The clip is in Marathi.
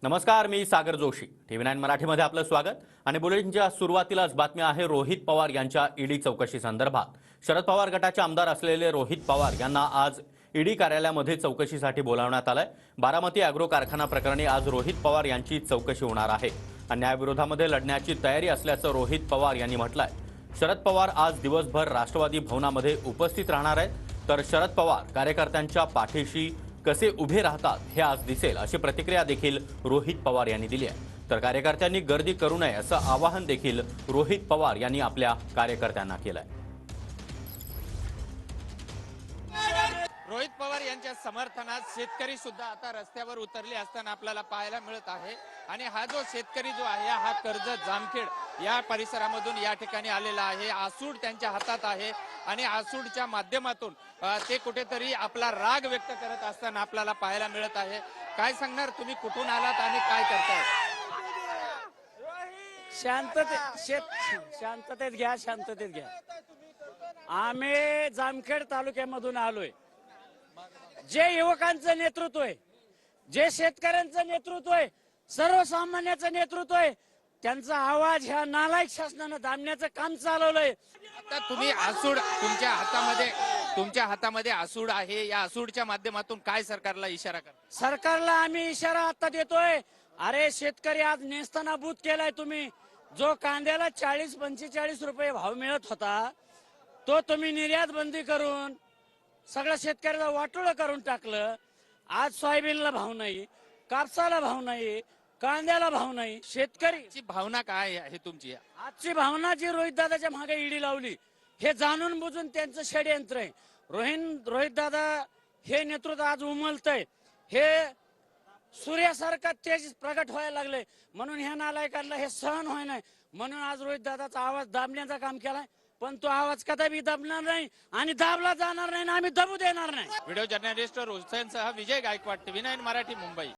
नमस्कार, मी सागर जोशी. TV9 मराठीमध्ये आपलं स्वागत. आणि बुलेटिनच्या सुरुवातीलाच बातमी आहे रोहित पवार यांच्या ईडी चौकशी संदर्भात. शरद पवार गटाचे आमदार असलेले रोहित पवार यांना आज ईडी कार्यालयामध्ये चौकशीसाठी बोलावण्यात आलंय. बारामती अॅग्रो कारखाना प्रकरणी आज रोहित पवार यांची चौकशी होणार आहे. अन्यायाविरोधामध्ये लढण्याची तयारी असल्याचं रोहित पवार यांनी म्हटलंय. शरद पवार आज दिवसभर राष्ट्रवादी भवनामध्ये उपस्थित राहणार आहेत. तर शरद पवार कार्यकर्त्यांच्या पाठीशी कसे उभे राहतात हे आज दिसेल, अशी प्रतिक्रिया देखील रोहित पवार यांनी दिली आहे. तर कार्यकर्त्यांनी गर्दी करू नये असं आवाहन देखील रोहित पवार यांनी आपल्या कार्यकर्त्यांना केलंय. रोहित पवार यांच्या समर्थनात शेतकरी सुद्धा आता रस्त्यावर उतरले असताना आपल्याला पाहायला मिळत आहे. आणि हा जो शेतकरी जो आहे हा कर्जत जामखेड या परिसरामधून या ठिकाणी आलेला आहे. आसूड त्यांच्या हातात आहे आणि आसूडच्या माध्यमातून ते कुठेतरी आपला राग व्यक्त करत असताना आपल्याला पाहायला मिळत आहे. काय सांगणार, तुम्ही कुठून आलात आणि काय करताय? शांततेत घ्या. आम्ही जामखेड तालुक्यामधून आलोय. जे युवकांचं नेतृत्व आहे, जे शेतकऱ्यांचं नेतृत्व आहे, सर्वसामान्याचं नेतृत्व आहे, त्यांचा आवाज ह्या नालायक शासनानं दाबण्याचं काम चालवलंय. आता तुम्ही आसूड तुमच्या हातामध्ये आसूड आहे. या आसूडच्या माध्यमातून काय सरकारला इशारा करा? सरकारला आम्ही इशारा आता देतोय. अरे शेतकरी आज नेस्तनाबूत केलाय तुम्ही. जो कांद्याला 40-45 रुपये भाव मिळत होता तो तुम्ही निर्यात बंदी करून सगळ्या शेतकऱ्याला वाटोळं करून टाकलं. आज सोयाबीनला भाव नाही, कापसाला भाव नाही, कांद्याला भाव नाही. शेतकरी भावना काय आहे तुमची? आजची भावना जी रोहित दादाच्या मागे ईडी लावली हे जाणून बुजून त्यांचं षडयंत्र आहे. रोहित दादा हे नेतृत्व आज उमलतंय. हे सूर्यासारखं तेज प्रगट व्हायला लागले. म्हणून ह्या नालायकांना हे सहन व्हाय नाही. म्हणून आज रोहित दादाचा आवाज दाबण्याचं काम केलाय. पण तो आवाज कदापि दाबणार नाही आणि दाबला जाणार नाही. आम्ही दबू देणार नाही. व्हिडिओ जर्नलिस्ट हुसेन सह विजय गायकवाड, TV9 मराठी, मुंबई.